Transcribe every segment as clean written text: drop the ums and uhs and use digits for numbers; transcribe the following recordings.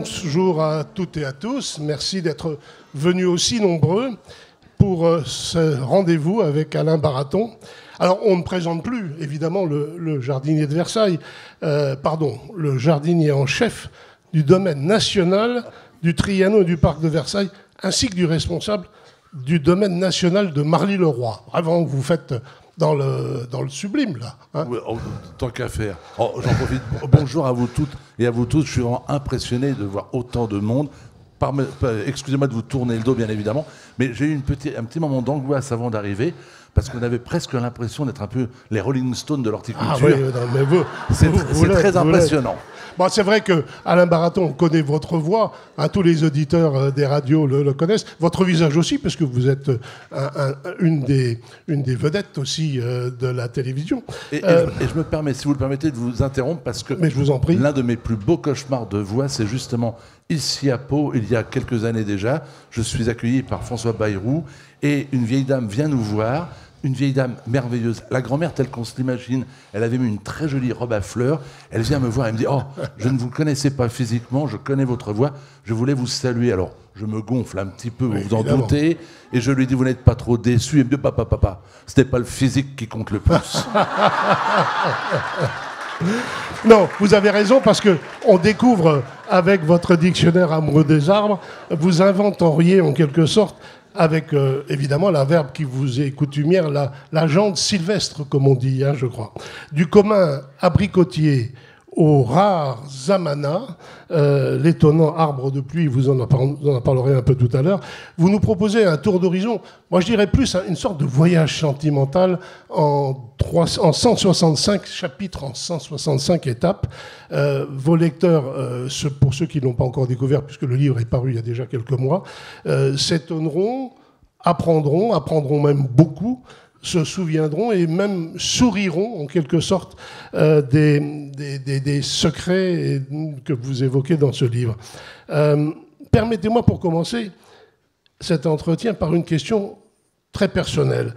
Bonjour à toutes et à tous. Merci d'être venus aussi nombreux pour ce rendez-vous avec Alain Baraton. Alors, on ne présente plus, évidemment, le jardinier de Versailles, le jardinier en chef du domaine national du Trianon et du parc de Versailles, ainsi que du responsable du domaine national de Marly-le-Roi. Vraiment, vous faites dans le sublime, là. Hein. Oui, tant qu'à faire. J'en profite. Bonjour à vous toutes et à vous tous. Je suis vraiment impressionné de voir autant de monde. Excusez-moi de vous tourner le dos, bien évidemment, mais j'ai eu un petit moment d'angoisse avant d'arriver, parce qu'on avait presque l'impression d'être un peu les Rolling Stones de l'horticulture. Ah oui, non, mais c'est très impressionnant. Bon, c'est vrai que Alain Baraton, on connaît votre voix, hein, tous les auditeurs des radios le connaissent, votre visage aussi, parce que vous êtes une des vedettes aussi de la télévision. Et je me permets, si vous le permettez, de vous interrompre, parce que mais je vous en prie. L'un de mes plus beaux cauchemars de voix, c'est justement ici à Pau, il y a quelques années déjà. Je suis accueilli par François Bayrou, et une vieille dame vient nous voir. Une vieille dame merveilleuse, la grand-mère telle qu'on se l'imagine. Elle avait mis une très jolie robe à fleurs. Elle vient me voir et me dit « Oh, je ne vous connaissais pas physiquement, je connais votre voix, je voulais vous saluer. » Alors, je me gonfle un petit peu, vous vous en doutez, et je lui dis « Vous n'êtes pas trop déçu ?» Et me dit « Papa, ce n'est pas le physique qui compte le plus. » Non, vous avez raison, parce qu'on découvre, avec votre dictionnaire amoureux des arbres, vous inventeriez en quelque sorte, avec évidemment la verbe qui vous est coutumière, la jante sylvestre, comme on dit, hein, je crois. Du commun abricotier aux rares amanats, l'étonnant arbre de pluie, vous en parlerez un peu tout à l'heure, vous nous proposez un tour d'horizon, moi je dirais plus une sorte de voyage sentimental en 165 chapitres, en 165 étapes. Vos lecteurs, pour ceux qui ne l'ont pas encore découvert, puisque le livre est paru il y a déjà quelques mois, s'étonneront, apprendront même beaucoup, se souviendront et même souriront en quelque sorte des secrets que vous évoquez dans ce livre. Permettez-moi pour commencer cet entretien par une question très personnelle.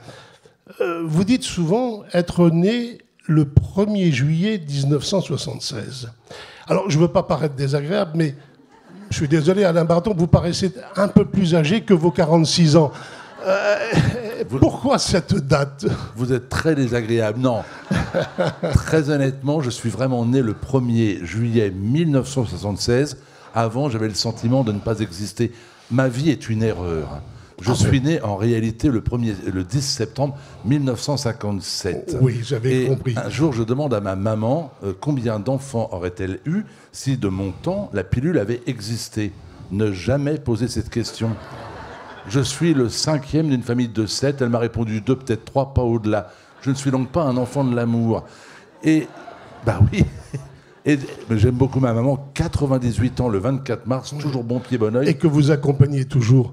Vous dites souvent être né le 1er juillet 1976. Alors je ne veux pas paraître désagréable, mais je suis désolé Alain Baraton, vous paraissez un peu plus âgé que vos 46 ans. Pourquoi cette date ? Vous êtes très désagréable. Non. Très honnêtement, je suis vraiment né le 1er juillet 1976. Avant, j'avais le sentiment de ne pas exister. Ma vie est une erreur. Je suis né en réalité le 10 septembre 1957. Oui, j'avais compris. Un jour, je demande à ma maman combien d'enfants aurait-elle eu si de mon temps la pilule avait existé. Ne jamais poser cette question. Je suis le 5e d'une famille de 7. Elle m'a répondu 2, peut-être 3, pas au-delà. Je ne suis donc pas un enfant de l'amour. Et, bah oui, mais j'aime beaucoup ma maman. 98 ans, le 24 mars, toujours bon pied, bon oeil. Et que vous accompagnez toujours.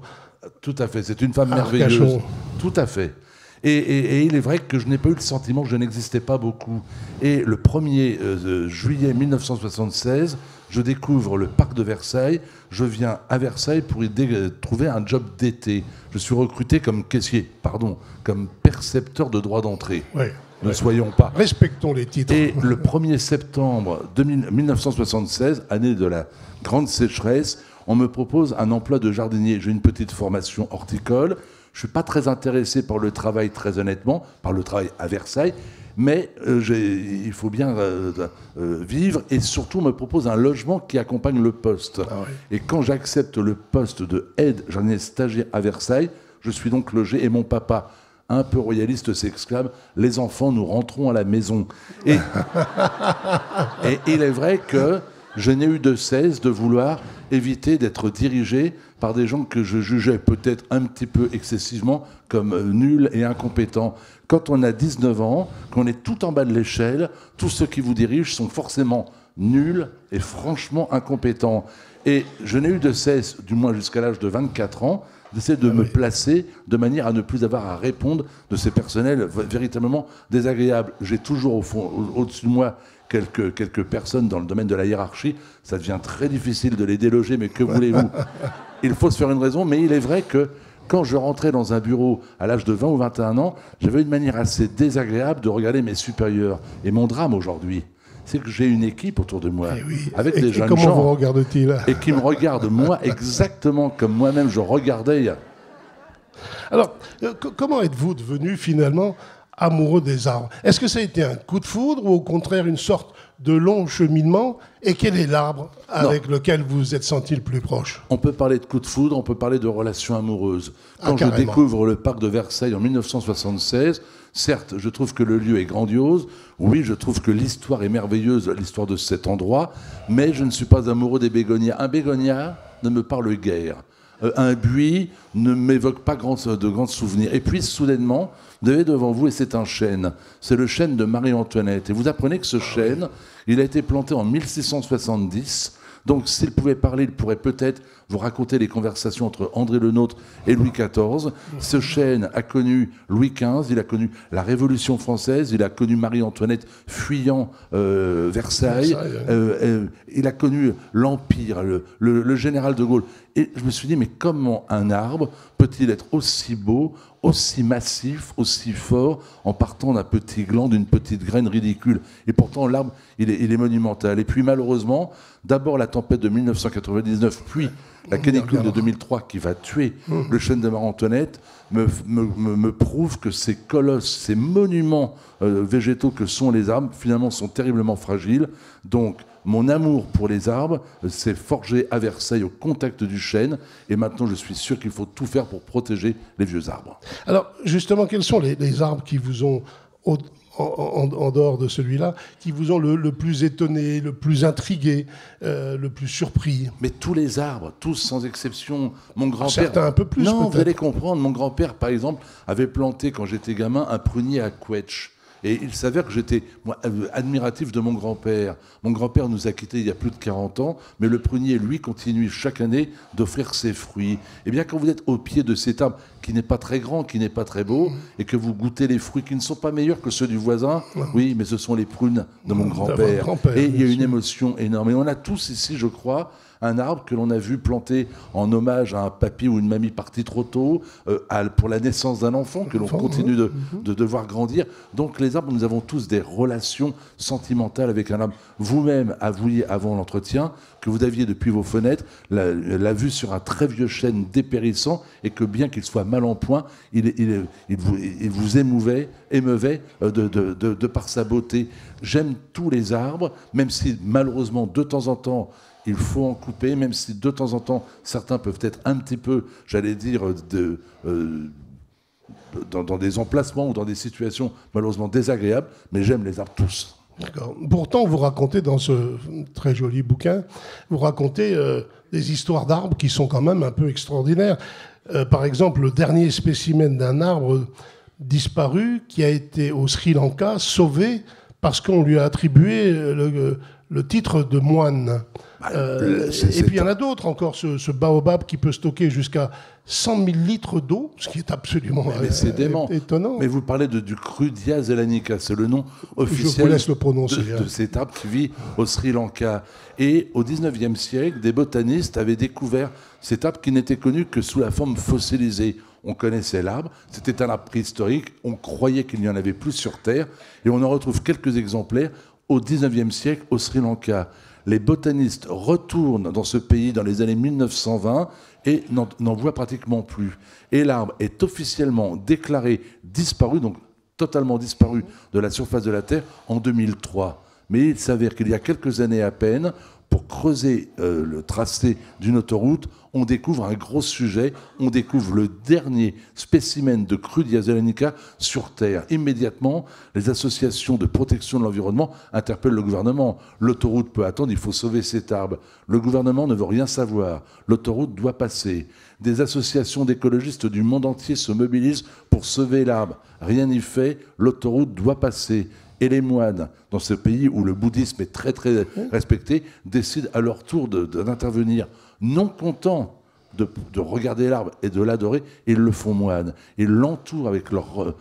Tout à fait, c'est une femme merveilleuse. Arcachon. Tout à fait. Et il est vrai que je n'ai pas eu le sentiment que je n'existais pas beaucoup. Et le 1er juillet 1976, je découvre le parc de Versailles. Je viens à Versailles pour y trouver un job d'été. Je suis recruté comme comme percepteur de droit d'entrée. Ouais, ne soyons pas. Respectons les titres. Et le 1er septembre 1976, année de la grande sécheresse, on me propose un emploi de jardinier. J'ai une petite formation horticole. Je ne suis pas très intéressé par le travail, très honnêtement, par le travail à Versailles, mais il faut bien vivre, et surtout on me propose un logement qui accompagne le poste. Ah oui. Et quand j'accepte le poste de aide jardinier stagiaire à Versailles, je suis donc logé, et mon papa, un peu royaliste, s'exclame « Les enfants, nous rentrons à la maison ». Et il est vrai que je n'ai eu de cesse de vouloir éviter d'être dirigé par des gens que je jugeais peut-être un petit peu excessivement comme nuls et incompétents. Quand on a 19 ans, qu'on est tout en bas de l'échelle, tous ceux qui vous dirigent sont forcément nuls et franchement incompétents. Et je n'ai eu de cesse, du moins jusqu'à l'âge de 24 ans, d'essayer de me placer de manière à ne plus avoir à répondre de ces personnels véritablement désagréables. J'ai toujours au fond, au-dessus de moi, quelques personnes dans le domaine de la hiérarchie. Ça devient très difficile de les déloger, mais que voulez-vous ? Il faut se faire une raison, mais il est vrai que quand je rentrais dans un bureau à l'âge de 20 ou 21 ans, j'avais une manière assez désagréable de regarder mes supérieurs. Et mon drame aujourd'hui, c'est que j'ai une équipe autour de moi, oui. avec des jeunes comment gens. vous regarde-t-il? Et qui me regardent, moi, exactement comme moi-même je regardais. Alors, comment êtes-vous devenu finalement amoureux des arbres? Est-ce que ça a été un coup de foudre ou au contraire une sorte de long cheminement? Et quel est l'arbre avec lequel vous vous êtes senti le plus proche? On peut parler de coup de foudre, on peut parler de relations amoureuses. Quand je carrément. découvre le parc de Versailles en 1976, certes, je trouve que le lieu est grandiose. Oui, je trouve que l'histoire est merveilleuse, l'histoire de cet endroit. Mais je ne suis pas amoureux des bégonias. Un bégonia ne me parle guère. Un buis ne m'évoque pas de grands souvenirs. Et puis, soudainement, vous avez devant vous, et c'est un chêne. C'est le chêne de Marie-Antoinette. Et vous apprenez que ce chêne, il a été planté en 1670. Donc, s'il pouvait parler, il pourrait peut-être vous raconter les conversations entre André Le Nôtre et Louis XIV. Ce chêne a connu Louis XV, il a connu la Révolution française, il a connu Marie-Antoinette fuyant Versailles, il a connu l'Empire, le général de Gaulle. Et je me suis dit, mais comment un arbre peut-il être aussi beau, aussi massif, aussi fort, en partant d'un petit gland, d'une petite graine ridicule? Et pourtant, l'arbre, il est monumental. Et puis, malheureusement, d'abord la tempête de 1999, puis la canicule de 2003 qui va tuer le chêne de Marie-Antoinette me prouve que ces colosses, ces monuments végétaux que sont les arbres, finalement, sont terriblement fragiles. Donc, mon amour pour les arbres s'est forgé à Versailles au contact du chêne. Et maintenant, je suis sûr qu'il faut tout faire pour protéger les vieux arbres. Alors, justement, quels sont les arbres qui vous ont, en dehors de celui-là, qui vous ont le plus étonné, le plus intrigué, le plus surpris? Mais tous les arbres, tous sans exception. Mon grand-père... Certains un peu plus, non, peut-être. vous allez comprendre. Mon grand-père, par exemple, avait planté, quand j'étais gamin, un prunier à Quetch. Et il s'avère que j'étais admiratif de mon grand-père. Mon grand-père nous a quittés il y a plus de 40 ans, mais le prunier, lui, continue chaque année d'offrir ses fruits. Eh bien, quand vous êtes au pied de cet arbre, qui n'est pas très grand, qui n'est pas très beau, et que vous goûtez les fruits qui ne sont pas meilleurs que ceux du voisin, oui, mais ce sont les prunes de mon grand-père. Et il y a une émotion énorme. Et on a tous ici, je crois, un arbre que l'on a vu planté en hommage à un papy ou une mamie parti trop tôt, pour la naissance d'un enfant, que l'on continue de devoir grandir. Donc les arbres, nous avons tous des relations sentimentales avec un arbre. Vous-même avouiez avant l'entretien que vous aviez depuis vos fenêtres la vue sur un très vieux chêne dépérissant, et que bien qu'il soit mal en point, il vous émeuvait de par sa beauté. J'aime tous les arbres, même si malheureusement de temps en temps il faut en couper, même si de temps en temps certains peuvent être un petit peu, j'allais dire, dans des emplacements ou dans des situations malheureusement désagréables, mais j'aime les arbres tous. D'accord. Pourtant, vous racontez dans ce très joli bouquin, vous racontez des histoires d'arbres qui sont quand même un peu extraordinaires. Par exemple, le dernier spécimen d'un arbre disparu qui a été au Sri Lanka sauvé parce qu'on lui a attribué le titre de moine. Et puis il y en a d'autres encore, ce baobab qui peut stocker jusqu'à 100 000 litres d'eau, ce qui est absolument c'est dément. Étonnant. Mais vous parlez du Crudia zelanica, c'est le nom officiel Je vous laisse le prononcer, de cet arbre qui vit au Sri Lanka. Et au 19e siècle, des botanistes avaient découvert cet arbre qui n'était connu que sous la forme fossilisée. On connaissait l'arbre, c'était un arbre préhistorique, on croyait qu'il n'y en avait plus sur Terre, et on en retrouve quelques exemplaires au 19e siècle au Sri Lanka. Les botanistes retournent dans ce pays dans les années 1920 et n'en voient pratiquement plus. Et l'arbre est officiellement déclaré disparu, donc totalement disparu de la surface de la Terre en 2003. Mais il s'avère qu'il y a quelques années à peine, pour creuser le tracé d'une autoroute, on découvre un gros sujet, on découvre le dernier spécimen de Crudia zelanica sur Terre. Immédiatement, les associations de protection de l'environnement interpellent le gouvernement. L'autoroute peut attendre, il faut sauver cet arbre. Le gouvernement ne veut rien savoir. L'autoroute doit passer. Des associations d'écologistes du monde entier se mobilisent pour sauver l'arbre. Rien n'y fait, l'autoroute doit passer. Et les moines, dans ce pays où le bouddhisme est très très respecté, décident à leur tour d'intervenir. Non contents de regarder l'arbre et de l'adorer, ils le font moine. Ils l'entourent avec leur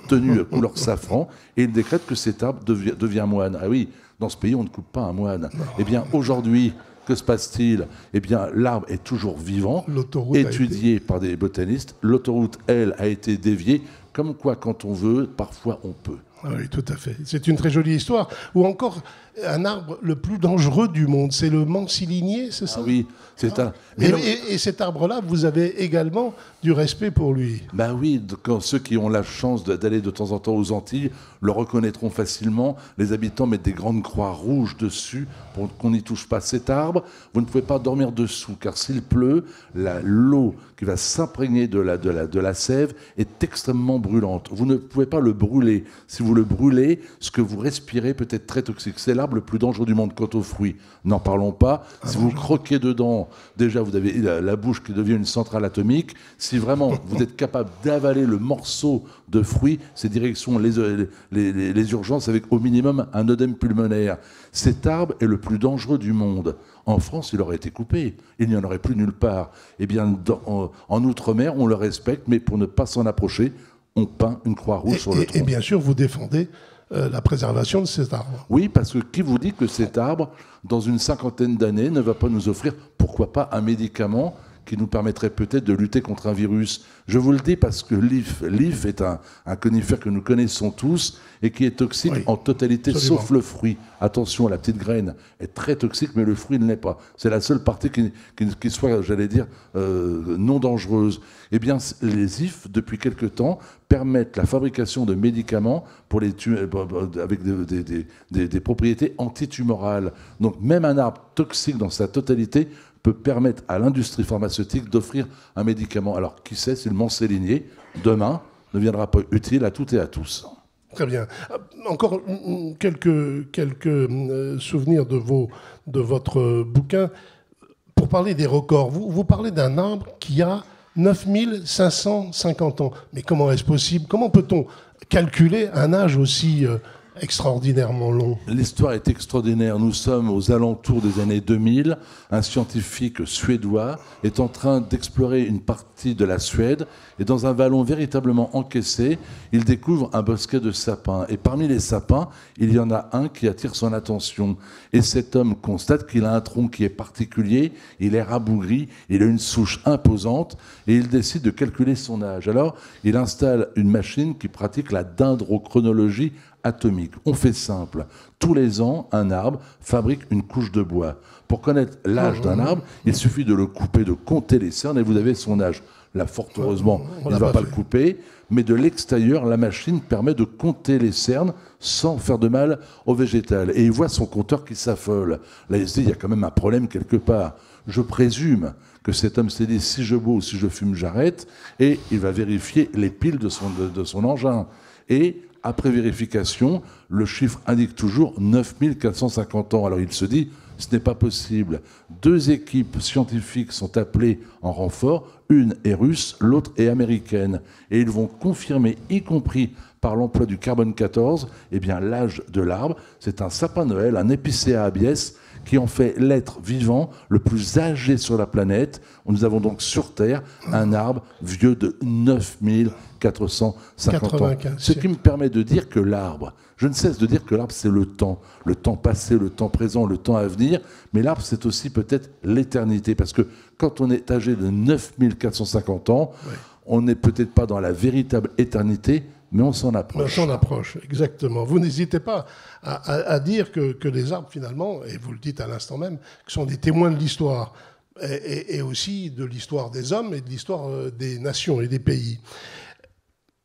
tenue couleur safran et ils décrètent que cet arbre devient moine. Ah oui, dans ce pays, on ne coupe pas un moine. Eh bien, aujourd'hui, que se passe-t-il? Eh bien, l'arbre est toujours vivant, étudié par des botanistes. L'autoroute, elle, a été déviée. Comme quoi, quand on veut, parfois on peut. Oui, tout à fait. C'est une très jolie histoire. Ou encore, un arbre le plus dangereux du monde, c'est le mansilinier, c'est ça? Oui, c'est un... Et cet arbre-là, vous avez également du respect pour lui. Ben oui, quand ceux qui ont la chance d'aller de temps en temps aux Antilles le reconnaîtront facilement. Les habitants mettent des grandes croix rouges dessus pour qu'on n'y touche pas. Cet arbre, vous ne pouvez pas dormir dessous, car s'il pleut, l'eau qui va s'imprégner de la sève est extrêmement brûlante. Vous ne pouvez pas le brûler. Si vous le brûlez, ce que vous respirez peut être très toxique. C'est l'arbre le plus dangereux du monde. Quant aux fruits, n'en parlons pas. Si vous croquez dedans, déjà vous avez la bouche qui devient une centrale atomique. Si vraiment vous êtes capable d'avaler le morceau de fruit, c'est direction les urgences avec au minimum un œdème pulmonaire. Cet arbre est le plus dangereux du monde. En France, il aurait été coupé. Il n'y en aurait plus nulle part. Eh bien, en Outre-mer, on le respecte, mais pour ne pas s'en approcher, on peint une croix rouge sur le tronc. Et bien sûr, vous défendez la préservation de cet arbre. Oui, parce que qui vous dit que cet arbre, dans une cinquantaine d'années, ne va pas nous offrir, pourquoi pas, un médicament qui nous permettrait peut-être de lutter contre un virus. Je vous le dis parce que l'if est un conifère que nous connaissons tous et qui est toxique en totalité, absolument. sauf le fruit. Attention, la petite graine est très toxique, mais le fruit ne l'est pas. C'est la seule partie qui soit, j'allais dire, non dangereuse. Eh bien, les ifs, depuis quelque temps, permettent la fabrication de médicaments pour avec des propriétés antitumorales. Donc, même un arbre toxique dans sa totalité peut permettre à l'industrie pharmaceutique d'offrir un médicament. Alors, qui sait si le mansilinier, demain, ne viendra pas utile à toutes et à tous. Très bien. Encore quelques souvenirs de votre bouquin. Pour parler des records, vous parlez d'un arbre qui a 9550 ans. Mais comment est-ce possible? Comment peut-on calculer un âge aussi extraordinairement long? L'histoire est extraordinaire. Nous sommes aux alentours des années 2000. Un scientifique suédois est en train d'explorer une partie de la Suède et dans un vallon véritablement encaissé, il découvre un bosquet de sapins. Et parmi les sapins, il y en a un qui attire son attention. Et cet homme constate qu'il a un tronc qui est particulier, il est rabougri, il a une souche imposante et il décide de calculer son âge. Alors, il installe une machine qui pratique la dendrochronologie atomique. On fait simple. Tous les ans, un arbre fabrique une couche de bois. Pour connaître l'âge d'un arbre, il suffit de le couper, de compter les cernes et vous avez son âge. Là, fort heureusement, il ne va pas le couper, mais de l'extérieur, la machine permet de compter les cernes sans faire de mal au végétal. Et il voit son compteur qui s'affole. Là, il se dit, il y a quand même un problème quelque part. Je présume que cet homme s'est dit, si je bois ou si je fume, j'arrête. Et il va vérifier les piles de son engin. Et après vérification, le chiffre indique toujours 9450 ans. Alors il se dit, ce n'est pas possible. 2 équipes scientifiques sont appelées en renfort, une est russe, l'autre est américaine. Et ils vont confirmer, y compris par l'emploi du carbone 14, eh bien, l'âge de l'arbre. C'est un sapin Noël, un Epicéa abies, qui en fait l'être vivant le plus âgé sur la planète. Nous avons donc sur Terre un arbre vieux de 9450 ans. Ce qui me permet de dire que l'arbre, je ne cesse de dire que l'arbre c'est le temps passé, le temps présent, le temps à venir, mais l'arbre c'est aussi peut-être l'éternité, parce que quand on est âgé de 9450 ans, on n'est peut-être pas dans la véritable éternité, mais on s'en approche. On s'en approche, exactement. Vous n'hésitez pas à dire que les arbres, finalement, et vous le dites à l'instant même, sont des témoins de l'histoire, et aussi de l'histoire des hommes et de l'histoire des nations et des pays.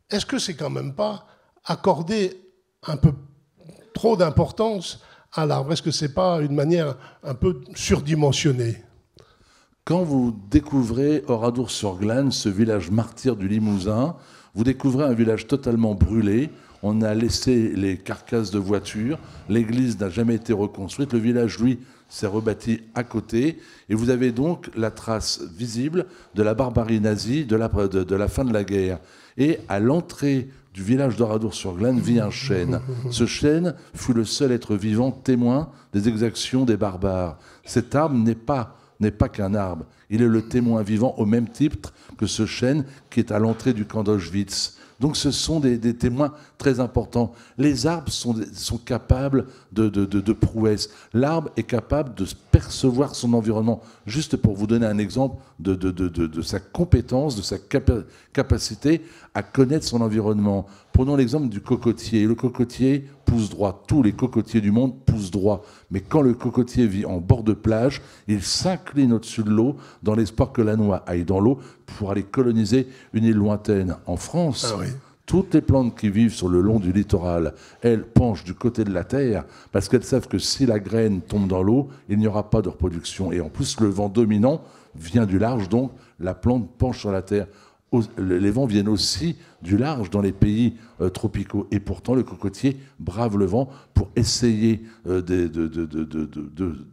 Est-ce que c'est quand même pas accorder un peu trop d'importance à l'arbre? Est-ce que c'est pas une manière un peu surdimensionnée? Quand vous découvrez Oradour-sur-Glane, ce village martyr du Limousin, vous découvrez un village totalement brûlé. On a laissé les carcasses de voitures. L'église n'a jamais été reconstruite. Le village, lui, s'est rebâti à côté. Et vous avez donc la trace visible de la barbarie nazie de la fin de la guerre. Et à l'entrée du village d'Oradour-sur-Glane vit un chêne. Ce chêne fut le seul être vivant témoin des exactions des barbares. Cet arbre n'est pas n'est pas qu'un arbre. Il est le témoin vivant au même titre que ce chêne qui est à l'entrée du camp d'Auschwitz. Donc ce sont des témoins très importants. Les arbres sont capables de prouesses. L'arbre est capable de percevoir son environnement. Juste pour vous donner un exemple de sa compétence, de sa capacité à connaître son environnement. Prenons l'exemple du cocotier. Le cocotier pousse droit. Tous les cocotiers du monde poussent droit. Mais quand le cocotier vit en bord de plage, il s'incline au-dessus de l'eau dans l'espoir que la noix aille dans l'eau pour aller coloniser une île lointaine. En France, toutes les plantes qui vivent sur le long du littoral, elles penchent du côté de la terre parce qu'elles savent que si la graine tombe dans l'eau, il n'y aura pas de reproduction. Et en plus, le vent dominant vient du large, donc la plante penche sur la terre. Les vents viennent aussi du large dans les pays tropicaux. Et pourtant, le cocotier brave le vent pour essayer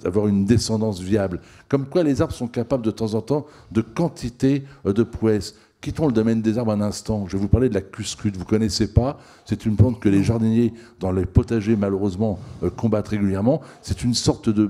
d'avoir une descendance viable. Comme quoi, les arbres sont capables de temps en temps de quantité de prouesses. Quittons le domaine des arbres un instant. Je vais vous parler de la cuscute. Vous ne connaissez pas. C'est une plante que les jardiniers, dans les potagers, malheureusement, combattent régulièrement. C'est une sorte de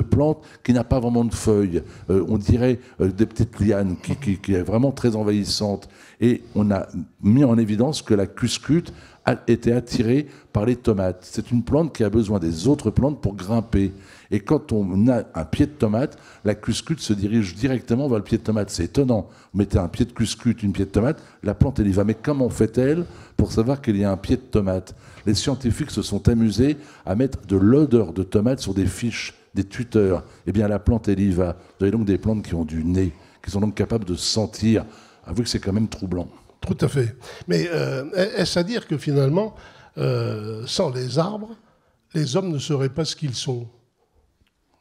plante qui n'a pas vraiment de feuilles. On dirait des petites lianes qui est vraiment très envahissante. Et on a mis en évidence que la cuscute a été attirée par les tomates. C'est une plante qui a besoin des autres plantes pour grimper. Et quand on a un pied de tomate, la cuscute se dirige directement vers le pied de tomate. C'est étonnant. Vous mettez un pied de cuscute, une pied de tomate, la plante, elle y va. Mais comment fait-elle pour savoir qu'il y a un pied de tomate? Les scientifiques se sont amusés à mettre de l'odeur de tomate sur des fiches, des tuteurs. Eh bien, la plante, elle y va. Vous avez donc des plantes qui ont du nez, qui sont donc capables de sentir. Avouez que c'est quand même troublant. Tout à fait. Mais est-ce à dire que finalement, sans les arbres, les hommes ne seraient pas ce qu'ils sont?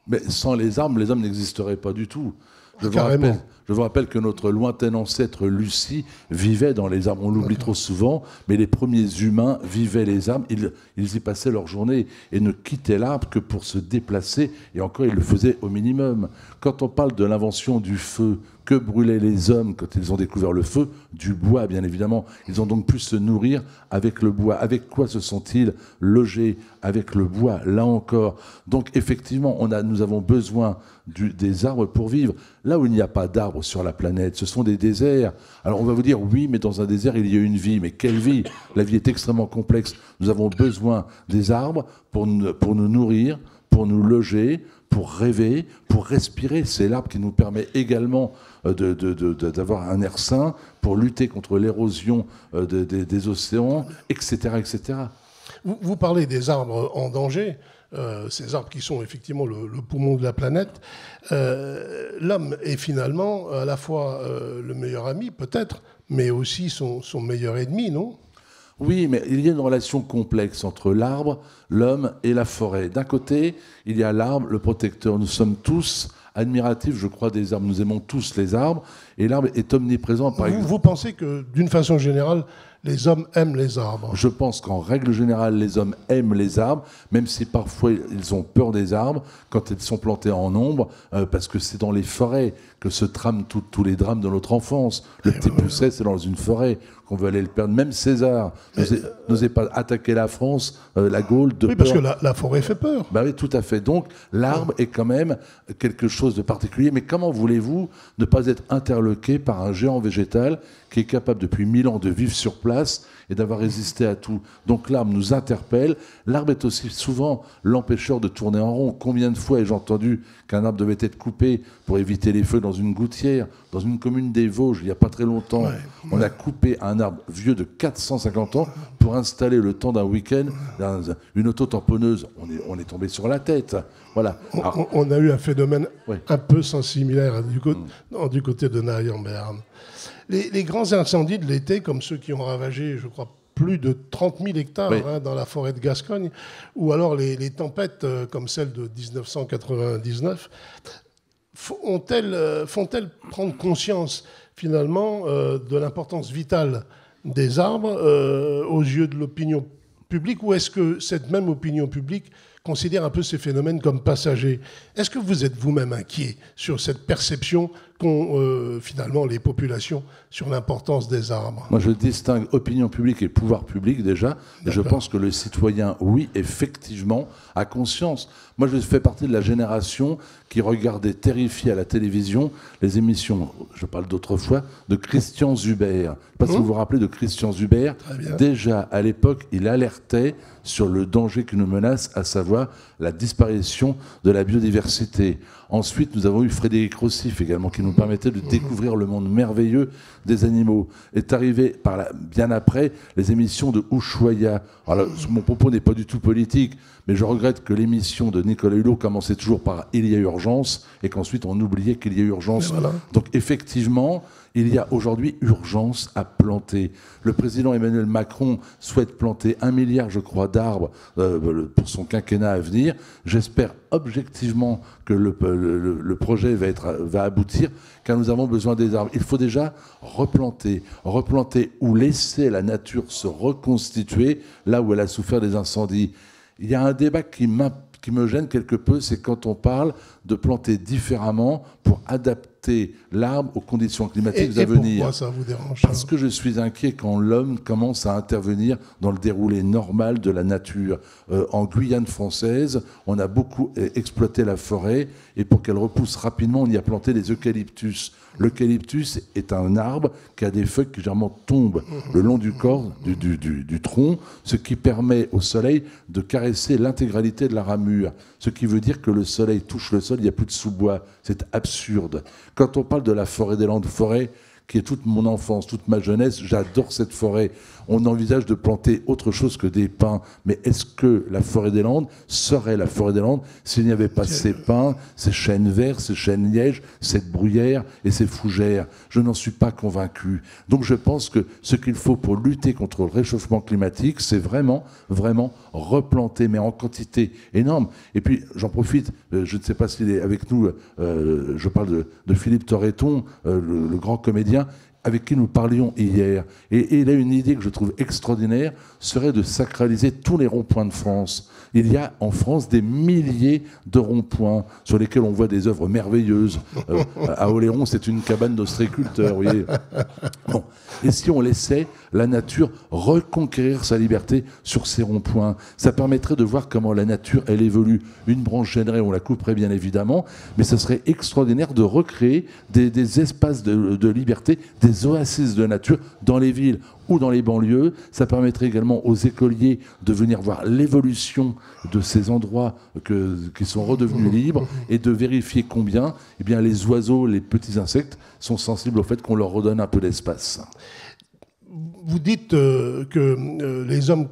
Mais sans les arbres n'existeraient pas du tout. Je vous rappelle que notre lointain ancêtre Lucie vivait dans les arbres. On l'oublie trop souvent, mais les premiers humains vivaient les arbres. Ils y passaient leur journée et ne quittaient l'arbre que pour se déplacer. Et encore, ils le faisaient au minimum. Quand on parle de l'invention du feu, que brûlaient les hommes quand ils ont découvert le feu? Du bois, bien évidemment. Ils ont donc pu se nourrir avec le bois. Avec quoi se sont-ils logés? Avec le bois, là encore. Donc, effectivement, nous avons besoin des arbres pour vivre. Là où il n'y a pas d'arbres sur la planète, ce sont des déserts. Alors, on va vous dire, oui, mais dans un désert, il y a une vie. Mais quelle vie? La vie est extrêmement complexe. Nous avons besoin des arbres pour nous nourrir, pour nous loger, pour rêver, pour respirer. C'est l'arbre qui nous permet également d'avoir un air sain, pour lutter contre l'érosion des océans, etc., etc. Vous parlez des arbres en danger, ces arbres qui sont effectivement le poumon de la planète. L'homme est finalement à la fois le meilleur ami, peut-être, mais aussi son meilleur ennemi, non ? Oui, mais il y a une relation complexe entre l'arbre, l'homme et la forêt. D'un côté, il y a l'arbre, le protecteur. Nous sommes tous admiratifs, je crois, des arbres. Nous aimons tous les arbres, et l'arbre est omniprésent. Vous pensez que, d'une façon générale, les hommes aiment les arbres? Je pense qu'en règle générale, les hommes aiment les arbres, même si parfois ils ont peur des arbres quand ils sont plantés en nombre, parce que c'est dans les forêts que se trament tous les drames de notre enfance. Le petit Pousset, c'est dans une forêt qu'on veut aller le perdre. Même César n'osait pas attaquer la France, la Gaule, de peur. Parce que la forêt fait peur. Ben oui, tout à fait. Donc, l'arbre est quand même quelque chose de particulier. Mais comment voulez-vous ne pas être interloqué par un géant végétal qui est capable depuis 1000 ans de vivre sur place et d'avoir résisté à tout? Donc l'arbre nous interpelle. L'arbre est aussi souvent l'empêcheur de tourner en rond. Combien de fois ai-je entendu qu'un arbre devait être coupé pour éviter les feux dans une gouttière? Dans une commune des Vosges, il n'y a pas très longtemps, on a coupé un arbre vieux de 450 ans pour installer le temps d'un week-end une auto-tamponneuse. On est tombé sur la tête. Voilà. Alors, on a eu un phénomène un peu similaire du côté de Naï en Béarn. Les grands incendies de l'été, comme ceux qui ont ravagé, je crois, plus de 30 000 hectares dans la forêt de Gascogne, ou alors les tempêtes comme celle de 1999, font-elles prendre conscience finalement de l'importance vitale des arbres aux yeux de l'opinion publique, ou est-ce que cette même opinion publique considèrent un peu ces phénomènes comme passagers. Est-ce que vous êtes vous-même inquiet sur cette perception qu'ont finalement les populations sur l'importance des arbres? Moi, je distingue opinion publique et pouvoir public déjà. Et je pense que le citoyen, oui, effectivement, a conscience. Moi, je fais partie de la génération qui regardait terrifié à la télévision les émissions, je parle d'autrefois, de Christian Zuber. Je ne sais pas si vous vous rappelez de Christian Zuber. Déjà, à l'époque, il alertait sur le danger qui nous menace, à savoir la disparition de la biodiversité. Ensuite, nous avons eu Frédéric Rossif également, qui nous permettait de découvrir le monde merveilleux des animaux. Est arrivé bien après les émissions de Ushuaïa. Alors, mon propos n'est pas du tout politique, mais je regrette que l'émission de Nicolas Hulot commençait toujours par « Il y a urgence » et qu'ensuite on oubliait qu'il y a urgence. Voilà. Donc effectivement, il y a aujourd'hui urgence à planter. Le président Emmanuel Macron souhaite planter 1 milliard, je crois, d'arbres pour son quinquennat à venir. J'espère objectivement que le projet va aboutir, car nous avons besoin des arbres. Il faut déjà replanter ou laisser la nature se reconstituer là où elle a souffert des incendies. Il y a un débat qui me gêne quelque peu, c'est quand on parle de planter différemment pour adapter l'arbre aux conditions climatiques à venir. Pourquoi ça vous dérange? Parce que je suis inquiet quand l'homme commence à intervenir dans le déroulé normal de la nature. En Guyane française, on a beaucoup exploité la forêt, et pour qu'elle repousse rapidement, on y a planté les eucalyptus. L'eucalyptus est un arbre qui a des feuilles qui généralement tombent le long du corps, du tronc, ce qui permet au soleil de caresser l'intégralité de la ramure. Ce qui veut dire que le soleil touche le sol, il n'y a plus de sous-bois. C'est absurde. Quand on parle de la forêt des Landes, forêt qui est toute mon enfance, toute ma jeunesse, j'adore cette forêt. On envisage de planter autre chose que des pins. Mais est-ce que la forêt des Landes serait la forêt des Landes s'il n'y avait pas ces pins, ces chênes verts, ces chênes lièges, cette bruyère et ces fougères? Je n'en suis pas convaincu. Donc je pense que ce qu'il faut pour lutter contre le réchauffement climatique, c'est vraiment, vraiment replanter, mais en quantité énorme. Et puis, j'en profite, je ne sais pas s'il est avec nous, je parle de Philippe Torreton, le grand comédien, avec qui nous parlions hier. Et il a une idée que je trouve extraordinaire, serait de sacraliser tous les ronds-points de France. Il y a en France des milliers de ronds-points sur lesquels on voit des œuvres merveilleuses. À Oléron, c'est une cabane d'ostréiculteurs, vous voyez. Bon. Et si on laissait la nature reconquérir sa liberté sur ces ronds-points, ça permettrait de voir comment la nature, elle évolue. Une branche gênerait, on la couperait bien évidemment, mais ça serait extraordinaire de recréer des espaces de liberté, des oasis de nature dans les villes ou dans les banlieues. Ça permettrait également aux écoliers de venir voir l'évolution de ces endroits qui sont redevenus libres et de vérifier combien les oiseaux, les petits insectes sont sensibles au fait qu'on leur redonne un peu d'espace. Vous dites que les hommes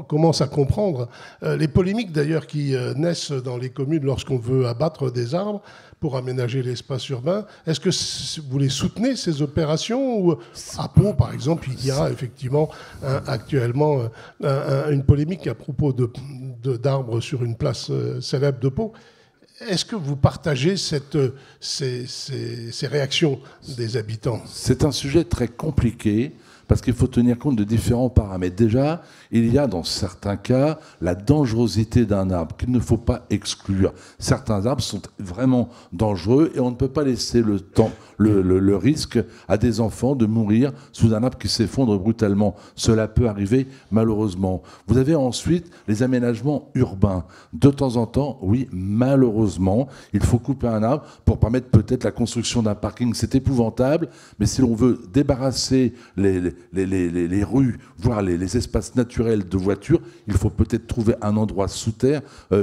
commencent à comprendre les polémiques d'ailleurs qui naissent dans les communes lorsqu'on veut abattre des arbres pour aménager l'espace urbain. Est-ce que vous les soutenez, ces opérations, ou à Pau, par exemple, il y a effectivement actuellement une polémique à propos d'arbres sur une place célèbre de Pau? Est-ce que vous partagez ces réactions des habitants? C'est un sujet très compliqué, parce qu'il faut tenir compte de différents paramètres. Déjà, il y a dans certains cas la dangerosité d'un arbre qu'il ne faut pas exclure. Certains arbres sont vraiment dangereux et on ne peut pas laisser le risque à des enfants de mourir sous un arbre qui s'effondre brutalement. Cela peut arriver malheureusement. Vous avez ensuite les aménagements urbains. De temps en temps, oui, malheureusement, il faut couper un arbre pour permettre peut-être la construction d'un parking. C'est épouvantable, mais si l'on veut débarrasser les rues, voire les espaces naturels de voitures, il faut peut-être trouver un endroit sous terre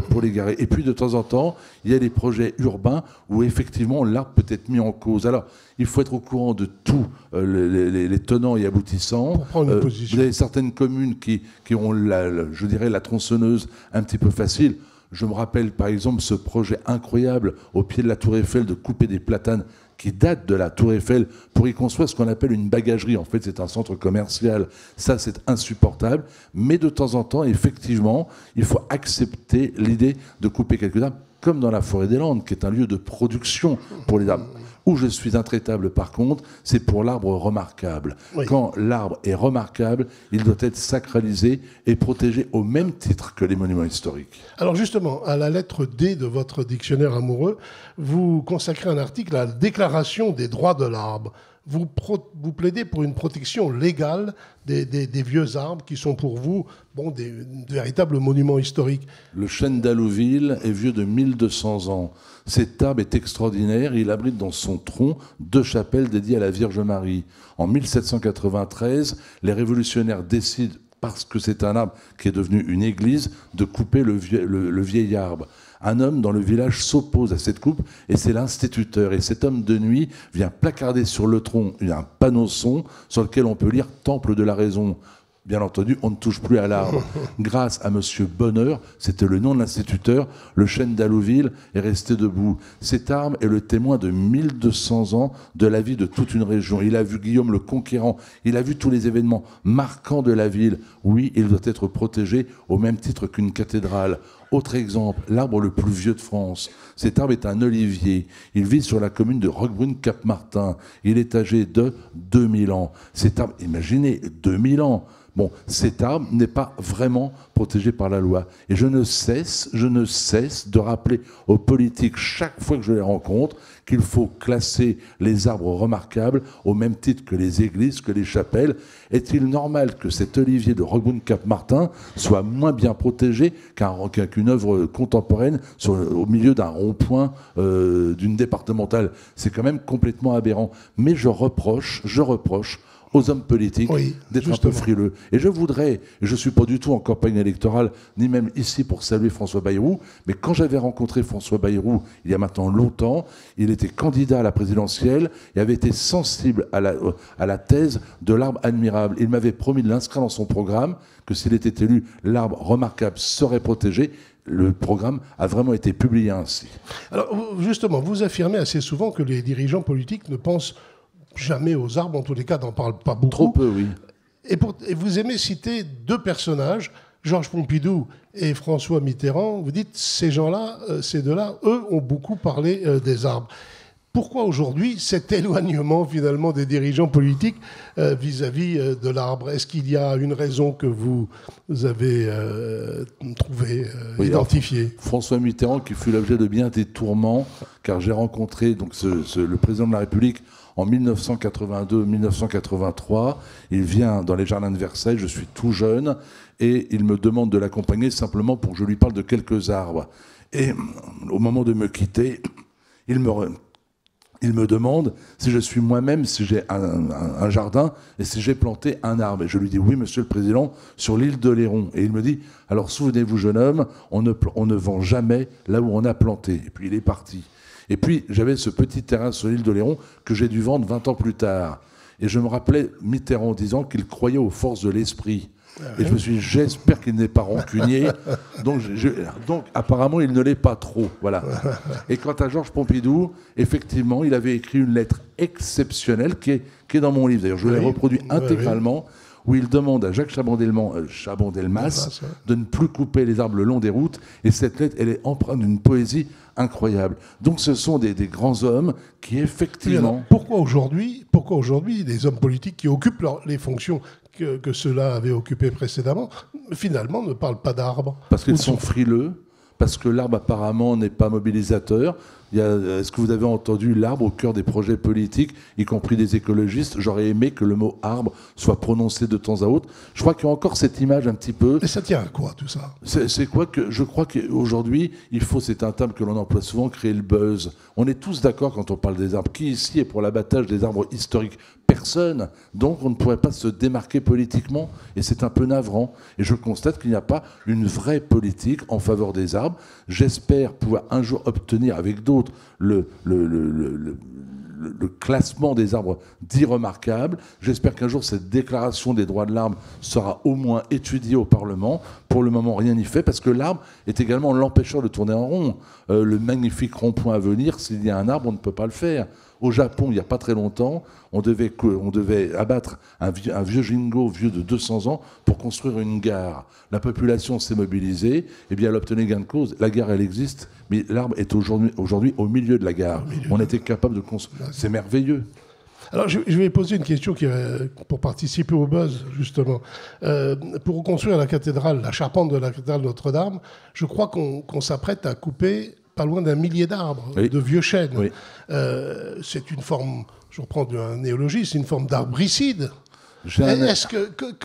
pour les garer. Et puis de temps en temps, il y a des projets urbains où effectivement l'arbre peut être mis en cause. Alors, il faut être au courant de tous les tenants et aboutissants. Pour prendre une position. Vous avez certaines communes qui ont, je dirais, la tronçonneuse un petit peu facile. Je me rappelle par exemple ce projet incroyable au pied de la Tour Eiffel de couper des platanes qui date de la Tour Eiffel pour y construire ce qu'on appelle une bagagerie. En fait, c'est un centre commercial. Ça, c'est insupportable. Mais de temps en temps, effectivement, il faut accepter l'idée de couper quelques arbres, comme dans la forêt des Landes, qui est un lieu de production pour les arbres. Où je suis intraitable, par contre, c'est pour l'arbre remarquable. Oui. Quand l'arbre est remarquable, il doit être sacralisé et protégé au même titre que les monuments historiques. Alors justement, à la lettre D de votre dictionnaire amoureux, vous consacrez un article à la déclaration des droits de l'arbre. Vous plaidez pour une protection légale des vieux arbres qui sont pour vous des véritables monuments historiques. Le chêne d'Allouville est vieux de 1200 ans. Cet arbre est extraordinaire. Il abrite dans son tronc 2 chapelles dédiées à la Vierge Marie. En 1793, les révolutionnaires décident, parce que c'est un arbre qui est devenu une église, de couper le vieil arbre. Un homme dans le village s'oppose à cette coupe et c'est l'instituteur. Et cet homme de nuit vient placarder sur le tronc un panneau-son sur lequel on peut lire « Temple de la raison ». Bien entendu, on ne touche plus à l'arbre. Grâce à Monsieur Bonheur, c'était le nom de l'instituteur, le chêne d'Allouville est resté debout. Cet arbre est le témoin de 1200 ans de la vie de toute une région. Il a vu Guillaume le Conquérant, il a vu tous les événements marquants de la ville. Oui, il doit être protégé au même titre qu'une cathédrale. Autre exemple, l'arbre le plus vieux de France. Cet arbre est un olivier. Il vit sur la commune de Roquebrune-Cap-Martin. Il est âgé de 2000 ans. Cet arbre, imaginez, 2000 ans. Bon, cet arbre n'est pas vraiment protégé par la loi. Et je ne cesse de rappeler aux politiques, chaque fois que je les rencontre, qu'il faut classer les arbres remarquables au même titre que les églises, que les chapelles. Est-il normal que cet olivier de Roquebrune-Cap-Martin soit moins bien protégé qu'une œuvre contemporaine au milieu d'un rond-point d'une départementale? C'est quand même complètement aberrant. Mais je reproche aux hommes politiques d'être un peu frileux. Et je ne suis pas du tout en campagne électorale, ni même ici pour saluer François Bayrou, mais quand j'avais rencontré François Bayrou, il y a maintenant longtemps, il était candidat à la présidentielle et avait été sensible à la thèse de l'arbre admirable. Il m'avait promis de l'inscrire dans son programme, que s'il était élu, l'arbre remarquable serait protégé. Le programme a vraiment été publié ainsi. Alors justement, vous affirmez assez souvent que les dirigeants politiques ne pensent jamais aux arbres, en tous les cas, n'en parlent pas beaucoup. Trop peu, oui. Et vous aimez citer 2 personnages, Georges Pompidou et François Mitterrand. Vous dites, ces gens-là, ces 2-là, eux, ont beaucoup parlé des arbres. Pourquoi aujourd'hui cet éloignement, finalement, des dirigeants politiques vis-à-vis de l'arbre? Est-ce qu'il y a une raison que vous avez trouvée, identifiée? François Mitterrand, qui fut l'objet de bien des tourments, car j'ai rencontré le président de la République en 1982-1983, il vient dans les jardins de Versailles, je suis tout jeune, et il me demande de l'accompagner simplement pour que je lui parle de quelques arbres. Et au moment de me quitter, il me demande si je suis moi-même, si j'ai un jardin et si j'ai planté un arbre. Et je lui dis oui, monsieur le président, sur l'île d'Oléron. Et il me dit, alors souvenez-vous, jeune homme, on ne vend jamais là où on a planté. Et puis il est parti. Et puis, j'avais ce petit terrain sur l'île d'Oléron que j'ai dû vendre 20 ans plus tard. Et je me rappelais Mitterrand disant qu'il croyait aux forces de l'esprit. Et je me suis dit, j'espère qu'il n'est pas rancunier. Donc, apparemment, il ne l'est pas trop. Voilà. Et quant à Georges Pompidou, effectivement, il avait écrit une lettre exceptionnelle qui est dans mon livre. D'ailleurs, je l'ai reproduit intégralement. Où il demande à Jacques Chaban-Delmas de ne plus couper les arbres le long des routes. Et cette lettre, elle est empreinte d'une poésie incroyable. Donc ce sont des grands hommes qui, effectivement... Alors, pourquoi aujourd'hui des hommes politiques qui occupent les fonctions que ceux-là avaient occupées précédemment, finalement, ne parlent pas d'arbres? Parce qu'ils sont frileux, parce que l'arbre apparemment n'est pas mobilisateur. Est-ce que vous avez entendu l'arbre au cœur des projets politiques, y compris des écologistes? J'aurais aimé que le mot arbre soit prononcé de temps à autre. Je crois qu'il y a encore cette image un petit peu... Mais ça tient à quoi, tout ça? C'est quoi que je crois qu'aujourd'hui, il faut, c'est un terme que l'on emploie souvent, créer le buzz. On est tous d'accord quand on parle des arbres. Qui ici est pour l'abattage des arbres historiques? Personne. Donc on ne pourrait pas se démarquer politiquement. Et c'est un peu navrant. Et je constate qu'il n'y a pas une vraie politique en faveur des arbres. J'espère pouvoir un jour obtenir avec d'autres le classement des arbres dits remarquables. J'espère qu'un jour cette déclaration des droits de l'arbre sera au moins étudiée au Parlement. Pour le moment, rien n'y fait, parce que l'arbre est également l'empêcheur de tourner en rond. Le magnifique rond-point à venir, s'il y a un arbre, on ne peut pas le faire. Au Japon, il n'y a pas très longtemps, on devait abattre un vieux Jingo vieux de 200 ans pour construire une gare. La population s'est mobilisée, et bien elle obtenait gain de cause. La gare, elle existe, mais l'arbre est aujourd'hui au milieu de la gare. On était capable de construire. C'est merveilleux. Alors, je vais poser une question pour participer au buzz, justement. Pour reconstruire la cathédrale, la charpente de la cathédrale Notre-Dame, je crois qu'on s'apprête à couper pas loin d'1 millier d'arbres, oui. de vieux chênes. Oui. C'est une forme, je reprends un néologie, c'est une forme d'arbricide.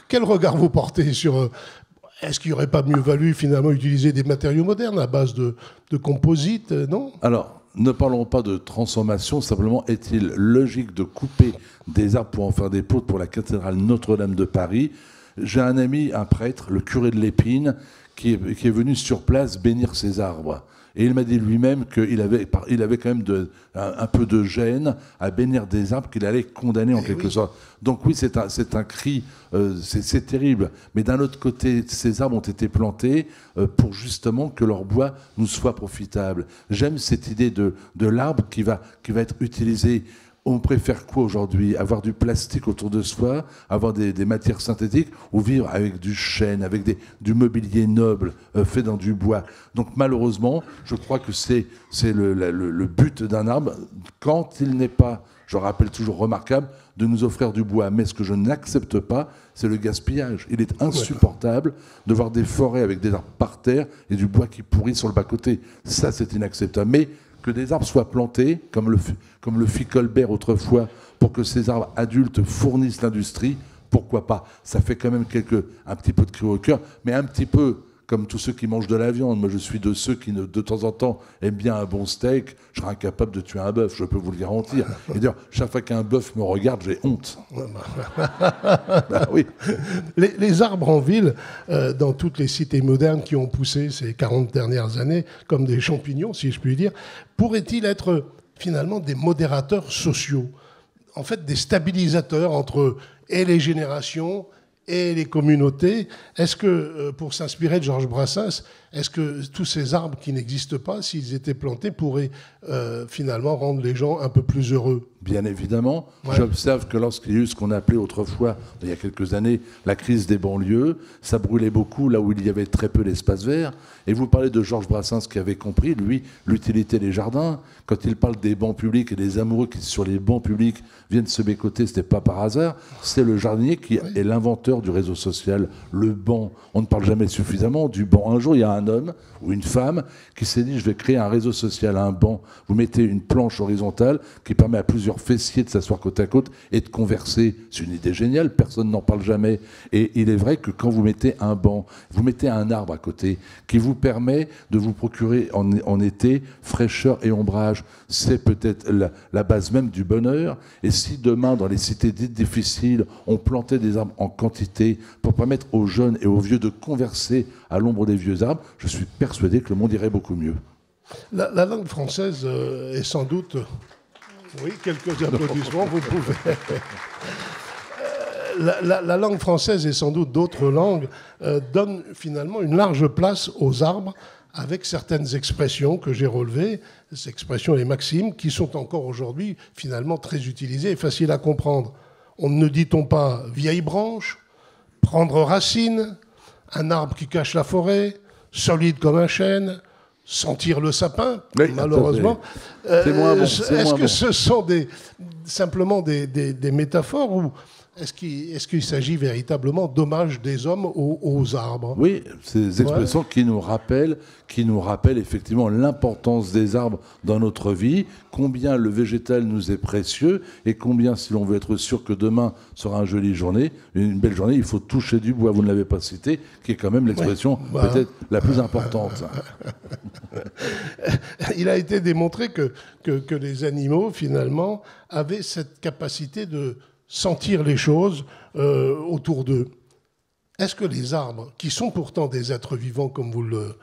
Quel regard vous portez sur... Est-ce qu'il n'y aurait pas mieux valu, finalement, utiliser des matériaux modernes à base de composite, non? Alors, ne parlons pas de transformation, simplement est-il logique de couper des arbres pour en faire des poutres pour la cathédrale Notre-Dame de Paris? J'ai un ami, un prêtre, le curé de l'Épine, qui est venu sur place bénir ces arbres. Et il m'a dit lui-même qu'il avait quand même un peu de gêne à bénir des arbres qu'il allait condamner en quelque sorte. Donc oui, c'est un cri, c'est terrible. Mais d'un autre côté, ces arbres ont été plantés pour justement que leur bois nous soit profitable. J'aime cette idée de l'arbre qui va être utilisé. On préfère quoi aujourd'hui? Avoir du plastique autour de soi, avoir des matières synthétiques, ou vivre avec du chêne, avec du mobilier noble fait dans du bois. Donc malheureusement, je crois que c'est le but d'un arbre, quand il n'est pas, je rappelle toujours, remarquable, de nous offrir du bois. Mais ce que je n'accepte pas, c'est le gaspillage. Il est insupportable de voir des forêts avec des arbres par terre et du bois qui pourrit sur le bas-côté. Ça, c'est inacceptable. Mais que des arbres soient plantés, comme le fit Colbert autrefois, pour que ces arbres adultes fournissent l'industrie, pourquoi pas? Ça fait quand même un petit peu de cri au cœur, mais un petit peu comme tous ceux qui mangent de la viande. Moi, je suis de ceux qui, de temps en temps, aiment bien un bon steak. Je serais incapable de tuer un bœuf, je peux vous le garantir. Et d'ailleurs, chaque fois qu'un bœuf me regarde, j'ai honte. Bah, oui. Les arbres en ville, dans toutes les cités modernes qui ont poussé ces 40 dernières années, comme des champignons, si je puis dire, pourraient-ils être finalement des modérateurs sociaux? En fait, des stabilisateurs entre les générations et les communautés. Est-ce que, pour s'inspirer de Georges Brassens, est-ce que tous ces arbres qui n'existent pas, s'ils étaient plantés, pourraient finalement rendre les gens un peu plus heureux? Bien évidemment. Ouais. J'observe que lorsqu'il y a eu ce qu'on appelait autrefois, il y a quelques années, la crise des banlieues, ça brûlait beaucoup là où il y avait très peu d'espace vert. Et vous parlez de Georges Brassens qui avait compris, lui, l'utilité des jardins. Quand il parle des bancs publics et des amoureux qui, sur les bancs publics, viennent se bécoter, ce n'est pas par hasard. C'est le jardinier qui est l'inventeur du réseau social. Le banc, on ne parle jamais suffisamment du banc. Un jour, il y a un homme ou une femme qui s'est dit, je vais créer un réseau social, un banc. Vous mettez une planche horizontale qui permet à plusieurs fessiers de s'asseoir côte à côte et de converser. C'est une idée géniale, personne n'en parle jamais. Et il est vrai que quand vous mettez un banc, vous mettez un arbre à côté qui vous permet de vous procurer en été fraîcheur et ombrage. C'est peut-être la base même du bonheur. Et si demain, dans les cités dites difficiles, on plantait des arbres en quantité pour permettre aux jeunes et aux vieux de converser à l'ombre des vieux arbres, je suis persuadé que le monde irait beaucoup mieux. La langue française est sans doute... Oui, quelques applaudissements, vous pouvez. La langue française et sans doute d'autres langues donnent finalement une large place aux arbres avec certaines expressions que j'ai relevées, ces expressions et maximes qui sont encore aujourd'hui finalement très utilisées et faciles à comprendre. Ne dit-on pas vieille branche, prendre racine, un arbre qui cache la forêt, solide comme un chêne, sentir le sapin, oui, malheureusement. C'est moins bon. Est-ce que ce sont simplement des métaphores ou est-ce qu'il s'agit véritablement d'hommage des hommes aux arbres? Oui, ces expressions qui nous rappellent effectivement l'importance des arbres dans notre vie, combien le végétal nous est précieux et combien, si l'on veut être sûr que demain sera une belle journée, il faut toucher du bois. Vous ne l'avez pas cité, qui est quand même l'expression peut-être la plus importante. Il a été démontré que les animaux, finalement, avaient cette capacité de sentir les choses autour d'eux. Est-ce que les arbres, qui sont pourtant des êtres vivants, comme vous le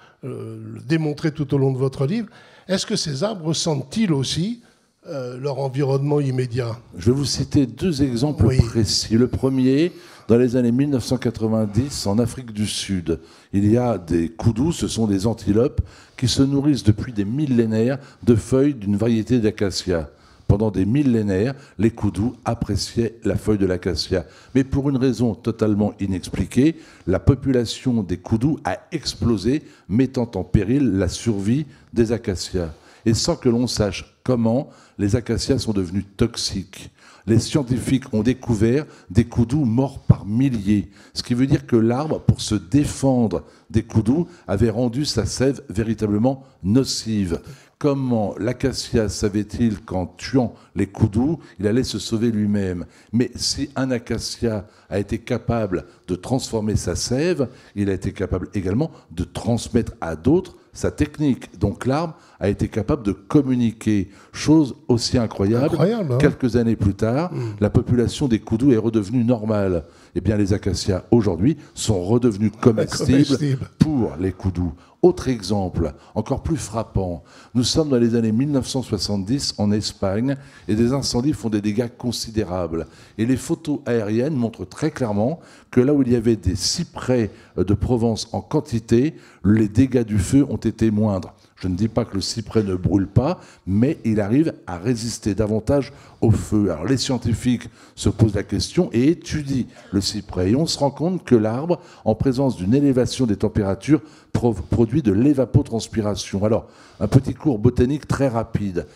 démontrez tout au long de votre livre, est-ce que ces arbres sentent-ils aussi leur environnement immédiat? Je vais vous citer 2 exemples précis. Le premier, dans les années 1990, en Afrique du Sud, il y a des koudous, ce sont des antilopes, qui se nourrissent depuis des millénaires de feuilles d'une variété d'acacia. pendant des millénaires, les koudous appréciaient la feuille de l'acacia. Mais pour une raison totalement inexpliquée, la population des koudous a explosé, mettant en péril la survie des acacias. Et sans que l'on sache comment, les acacias sont devenus toxiques. Les scientifiques ont découvert des koudous morts par milliers. Ce qui veut dire que l'arbre, pour se défendre des koudous, avait rendu sa sève véritablement nocive. Comment l'acacia savait-il qu'en tuant les koudous, il allait se sauver lui-même? Mais si un acacia a été capable de transformer sa sève, il a été capable également de transmettre à d'autres sa technique. Donc l'arbre a été capable de communiquer. Chose aussi incroyable, hein. Quelques années plus tard, la population des koudous est redevenue normale. Eh bien, les acacias, aujourd'hui, sont redevenus comestibles pour les koudous. Autre exemple, encore plus frappant, nous sommes dans les années 1970 en Espagne et des incendies font des dégâts considérables. Et les photos aériennes montrent très clairement que là où il y avait des cyprès de Provence en quantité, les dégâts du feu ont été moindres. Je ne dis pas que le cyprès ne brûle pas, mais il arrive à résister davantage au feu. Alors les scientifiques se posent la question et étudient le cyprès. Et on se rend compte que l'arbre, en présence d'une élévation des températures, produit de l'évapotranspiration. Alors, un petit cours botanique très rapide.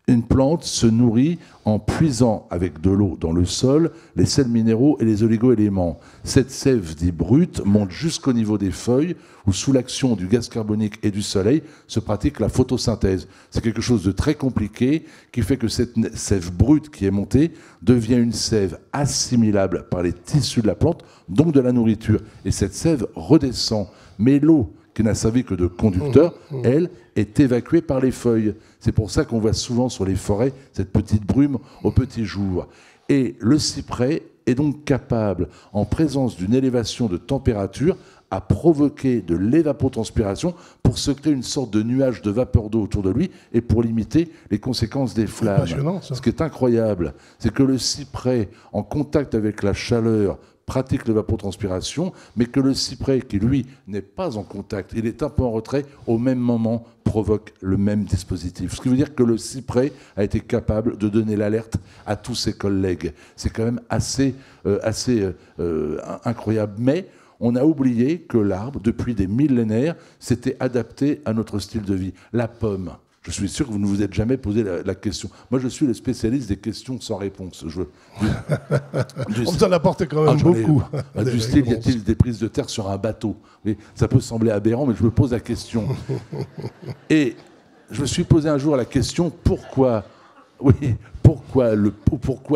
Une plante se nourrit en puisant avec de l'eau dans le sol les sels minéraux et les oligo-éléments. Cette sève dite brute monte jusqu'au niveau des feuilles où, sous l'action du gaz carbonique et du soleil, se pratique la photosynthèse. C'est quelque chose de très compliqué qui fait que cette sève brute qui est montée devient une sève assimilable par les tissus de la plante, donc de la nourriture. Et cette sève redescend. Mais l'eau, qui n'a servi que de conducteur, elle, est évacuée par les feuilles. C'est pour ça qu'on voit souvent sur les forêts cette petite brume au petit jour. Et le cyprès est donc capable, en présence d'une élévation de température, à provoquer de l'évapotranspiration pour se créer une sorte de nuage de vapeur d'eau autour de lui et pour limiter les conséquences des flammes. Ce qui est incroyable, c'est que le cyprès, en contact avec la chaleur, pratique l'évapotranspiration, mais que le cyprès, qui lui n'est pas en contact, il est un peu en retrait, au même moment provoque le même dispositif. Ce qui veut dire que le cyprès a été capable de donner l'alerte à tous ses collègues. C'est quand même assez incroyable. Mais on a oublié que l'arbre, depuis des millénaires, s'était adapté à notre style de vie. La pomme. Je suis sûr que vous ne vous êtes jamais posé la question. Moi, je suis le spécialiste des questions sans réponse. On vous en apporte quand même beaucoup. Du style, y a-t-il des prises de terre sur un bateau? Et ça peut sembler aberrant, mais je me pose la question. Et je me suis posé un jour la question, pourquoi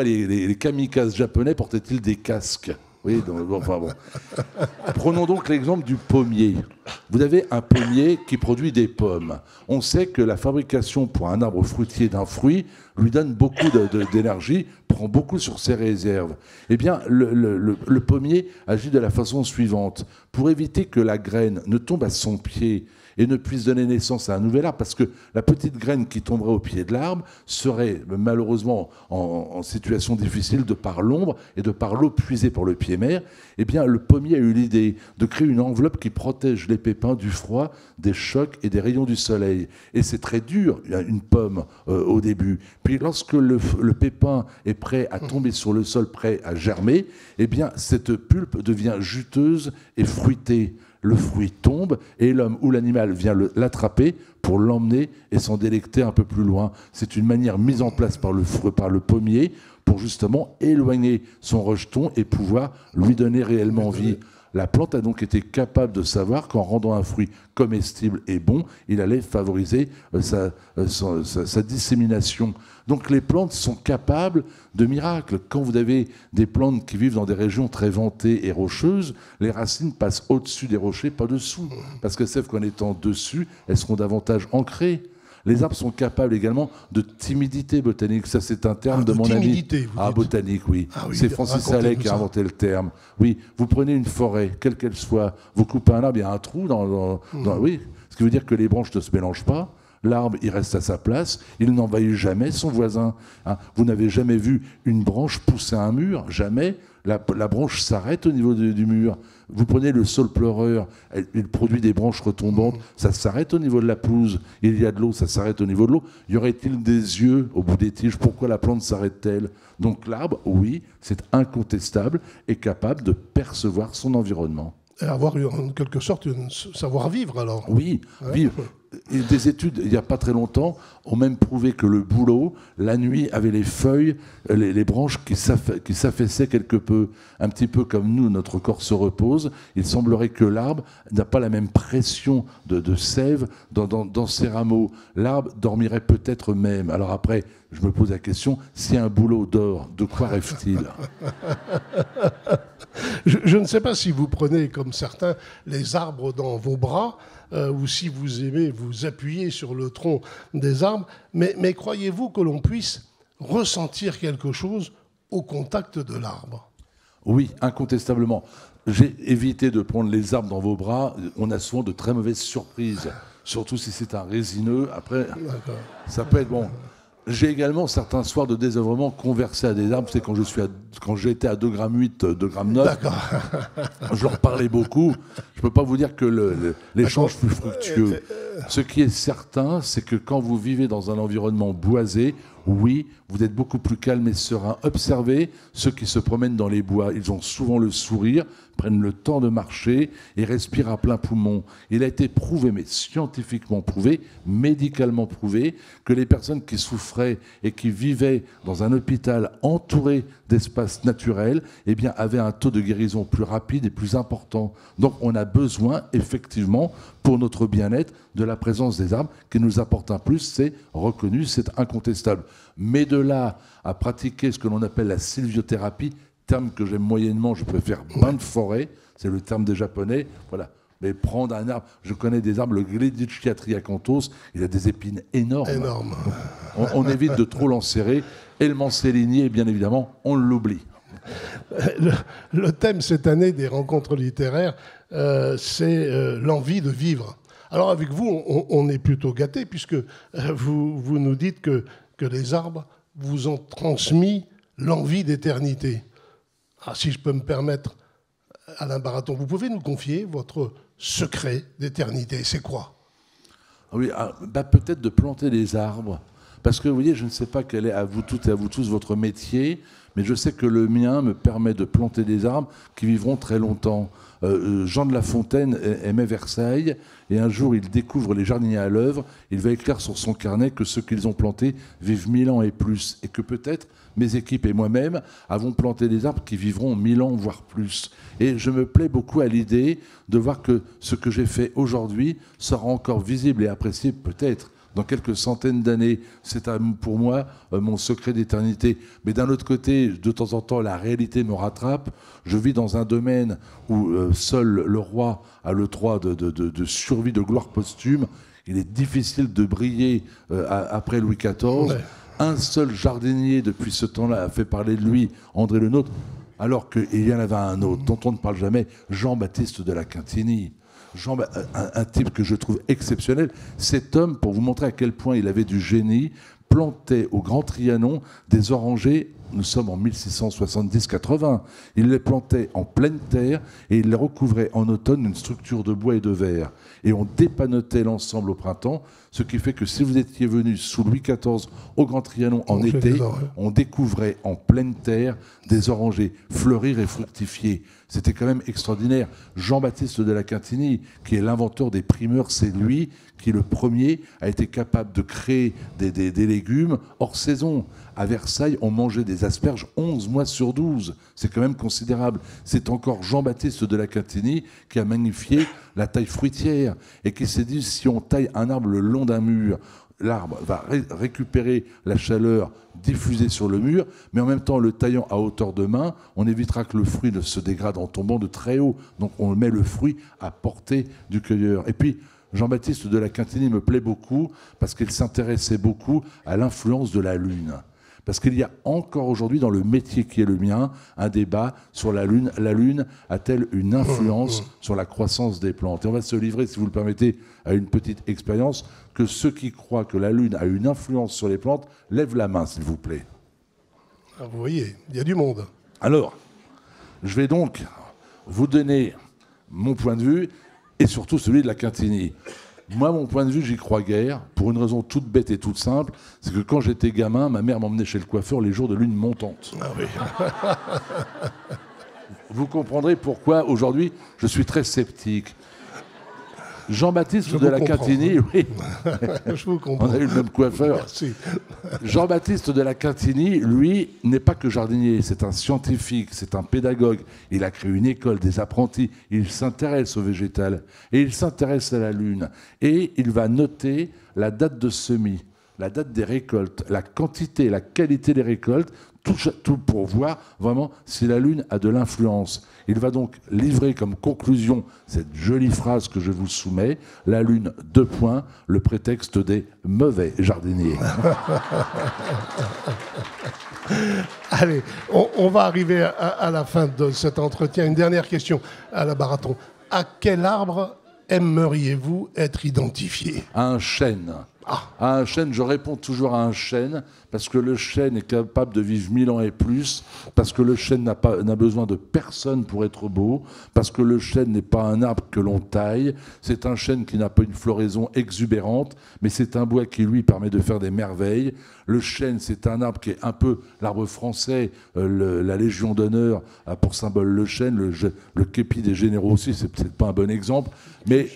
les kamikazes japonais portaient-ils des casques? Oui, enfin bon. Prenons donc l'exemple du pommier. Vous avez un pommier qui produit des pommes. On sait que la fabrication pour un arbre fruitier d'un fruit lui donne beaucoup d'énergie, prend beaucoup sur ses réserves. Eh bien, le pommier agit de la façon suivante. Pour éviter que la graine ne tombe à son pied et ne puisse donner naissance à un nouvel arbre, parce que la petite graine qui tomberait au pied de l'arbre serait malheureusement en situation difficile de par l'ombre et de par l'eau puisée par le pied-mère. Eh bien, le pommier a eu l'idée de créer une enveloppe qui protège les pépins du froid, des chocs et des rayons du soleil. Et c'est très dur, une pomme, au début. Puis lorsque le pépin est prêt à tomber sur le sol, prêt à germer, eh bien, cette pulpe devient juteuse et fruitée. Le fruit tombe et l'homme ou l'animal vient l'attraper pour l'emmener et s'en délecter un peu plus loin. C'est une manière mise en place par le pommier pour justement éloigner son rejeton et pouvoir lui donner réellement vie. La plante a donc été capable de savoir qu'en rendant un fruit comestible et bon, il allait favoriser sa dissémination. Donc les plantes sont capables de miracles. Quand vous avez des plantes qui vivent dans des régions très ventées et rocheuses, les racines passent au-dessus des rochers, pas dessous. Parce qu'elles savent qu'en étant dessus, elles seront davantage ancrées. Les arbres sont capables également de timidité botanique. Ça, c'est un terme de mon ami. Botanique, oui. C'est Francis Allais qui a inventé le terme. Oui, vous prenez une forêt, quelle qu'elle soit, vous coupez un arbre, il y a un trou oui. Ce qui veut dire que les branches ne se mélangent pas. L'arbre, il reste à sa place, il n'envahit jamais son voisin. Hein. Vous n'avez jamais vu une branche pousser un mur, jamais. La branche s'arrête au niveau du mur. Vous prenez le saule pleureur, il produit des branches retombantes, ça s'arrête au niveau de la pelouse. Il y a de l'eau, ça s'arrête au niveau de l'eau. Y aurait-il des yeux au bout des tiges? Pourquoi la plante s'arrête-t-elle? Donc l'arbre, oui, c'est incontestable, est capable de percevoir son environnement. Et avoir en quelque sorte un savoir-vivre alors. Oui, vivre. Et des études, il n'y a pas très longtemps, ont même prouvé que le bouleau, la nuit, avait les feuilles, les branches qui s'affaissaient quelque peu, un petit peu comme nous, notre corps se repose. Il semblerait que l'arbre n'a pas la même pression de sève dans ses rameaux. L'arbre dormirait peut-être même. Alors après, je me pose la question, si un bouleau dort, de quoi rêve-t-il? Je ne sais pas si vous prenez, comme certains, les arbres dans vos bras, ou si vous aimez vous appuyer sur le tronc des arbres, mais croyez-vous que l'on puisse ressentir quelque chose au contact de l'arbre? Oui, incontestablement. J'ai évité de prendre les arbres dans vos bras. On a souvent de très mauvaises surprises, surtout si c'est un résineux. Après, ça peut être bon. J'ai également, certains soirs de désœuvrement, conversé à des arbres. C'est quand j'étais à 2,8 g, 2,9 g. Je leur parlais beaucoup. Je ne peux pas vous dire que l'échange fut fructueux. Ce qui est certain, c'est que quand vous vivez dans un environnement boisé, oui, vous êtes beaucoup plus calme et serein. Observez ceux qui se promènent dans les bois. Ils ont souvent le sourire, prennent le temps de marcher et respirent à plein poumon. Il a été prouvé, mais scientifiquement prouvé, médicalement prouvé, que les personnes qui souffraient et qui vivaient dans un hôpital entouré d'espaces naturels, eh bien, avaient un taux de guérison plus rapide et plus important. Donc on a besoin, effectivement, pour notre bien-être, de la présence des arbres qui nous apporte un plus, c'est reconnu, c'est incontestable. Mais de là à pratiquer ce que l'on appelle la sylviothérapie, terme que j'aime moyennement, je préfère bain de forêt, c'est le terme des Japonais, voilà. Mais prendre un arbre, je connais des arbres, le Gleditschia triacanthos, il a des épines énormes. Énorme. On évite de trop l'enserrer, et le mancélinier, bien évidemment, on l'oublie. Le thème cette année des rencontres littéraires, c'est l'envie de vivre. Alors avec vous, on est plutôt gâtés, puisque vous nous dites que les arbres vous ont transmis l'envie d'éternité. Ah, si je peux me permettre, Alain Baraton, vous pouvez nous confier votre secret d'éternité, c'est quoi? Oui, peut-être de planter des arbres. Parce que vous voyez, je ne sais pas quel est à vous toutes et à vous tous votre métier, mais je sais que le mien me permet de planter des arbres qui vivront très longtemps. Jean de La Fontaine aimait Versailles, et un jour il découvre les jardiniers à l'œuvre, il va écrire sur son carnet que ceux qu'ils ont plantés vivent 1000 ans et plus, et que peut-être mes équipes et moi-même avons planté des arbres qui vivront 1000 ans, voire plus. Et je me plais beaucoup à l'idée de voir que ce que j'ai fait aujourd'hui sera encore visible et apprécié peut-être dans quelques centaines d'années. C'est pour moi mon secret d'éternité. Mais d'un autre côté, de temps en temps, la réalité me rattrape. Je vis dans un domaine où seul le roi a le droit de survie, de gloire posthume. Il est difficile de briller après Louis XIV. Ouais. Un seul jardinier, depuis ce temps-là, a fait parler de lui, André Le Nôtre, alors qu'il y en avait un autre, dont on ne parle jamais, Jean-Baptiste de la Quintinie. Un type que je trouve exceptionnel. Cet homme, pour vous montrer à quel point il avait du génie, plantait au Grand Trianon des orangers. Nous sommes en 1670-80. Il les plantait en pleine terre et il les recouvrait en automne d'une structure de bois et de verre. Et on dépanotait l'ensemble au printemps, ce qui fait que si vous étiez venu sous Louis XIV au Grand Trianon en été, on découvrait en pleine terre des orangers fleurir et fructifier. C'était quand même extraordinaire. Jean-Baptiste de la Quintinie, qui est l'inventeur des primeurs, c'est lui qui, le premier, a été capable de créer des légumes hors saison. À Versailles, on mangeait des asperges 11 mois sur 12. C'est quand même considérable. C'est encore Jean-Baptiste de la Quintinie qui a magnifié la taille fruitière et qui s'est dit, si on taille un arbre le long d'un mur, l'arbre va récupérer la chaleur diffusée sur le mur, mais en même temps, le taillant à hauteur de main, on évitera que le fruit ne se dégrade en tombant de très haut. Donc on met le fruit à portée du cueilleur. Et puis, Jean-Baptiste de la Quintinie me plaît beaucoup parce qu'il s'intéressait beaucoup à l'influence de la Lune. Parce qu'il y a encore aujourd'hui, dans le métier qui est le mien, un débat sur la Lune. La Lune a-t-elle une influence sur la croissance des plantes? Et on va se livrer, si vous le permettez, à une petite expérience, que ceux qui croient que la Lune a une influence sur les plantes, lèvent la main, s'il vous plaît. Ah, vous voyez, il y a du monde. Alors, je vais donc vous donner mon point de vue, et surtout celui de la Quintigny. Moi, mon point de vue, j'y crois guère, pour une raison toute bête et toute simple, c'est que quand j'étais gamin, ma mère m'emmenait chez le coiffeur les jours de lune montante. Ah oui. Vous comprendrez pourquoi, aujourd'hui, je suis très sceptique. Jean-Baptiste de la Quintigny, oui. Je vous comprends. On a eu le même coiffeur. Merci. Jean-Baptiste de la Quintigny, lui, n'est pas que jardinier, c'est un scientifique, c'est un pédagogue. Il a créé une école, des apprentis, il s'intéresse au végétal et il s'intéresse à la Lune. Et il va noter la date de semis, la date des récoltes, la quantité, la qualité des récoltes, tout pour voir vraiment si la Lune a de l'influence. Il va donc livrer comme conclusion cette jolie phrase que je vous soumets, la Lune, : le prétexte des mauvais jardiniers. Allez, on va arriver à la fin de cet entretien. Une dernière question à la Baraton. À quel arbre aimeriez-vous être identifié? À un chêne. À un chêne, je réponds toujours à un chêne, parce que le chêne est capable de vivre 1000 ans et plus, parce que le chêne n'a besoin de personne pour être beau, parce que le chêne n'est pas un arbre que l'on taille, c'est un chêne qui n'a pas une floraison exubérante, mais c'est un bois qui, lui, permet de faire des merveilles. Le chêne, c'est un arbre qui est un peu l'arbre français, la Légion d'honneur a pour symbole le chêne, le képi des généraux aussi, c'est peut-être pas un bon exemple, mais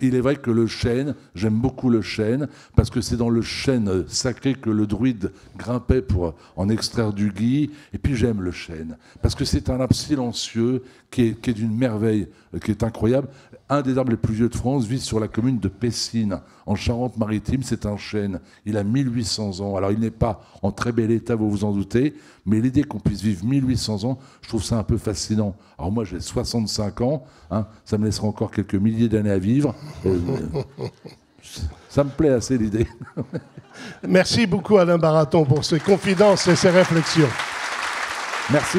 il est vrai que le chêne, j'aime beaucoup le chêne, parce que c'est dans le chêne sacré que le druide grimpait pour en extraire du gui. Et puis j'aime le chêne, parce que c'est un arbre silencieux qui est d'une merveille, qui est incroyable. Un des arbres les plus vieux de France vit sur la commune de Pessines, en Charente-Maritime. C'est un chêne. Il a 1800 ans. Alors il n'est pas en très bel état, vous vous en doutez, mais l'idée qu'on puisse vivre 1800 ans, je trouve ça un peu fascinant. Alors moi j'ai 65 ans, hein, ça me laissera encore quelques milliers d'années à vivre. Ça me plaît assez l'idée. Merci beaucoup Alain Baraton pour ces confidences et ces réflexions. Merci.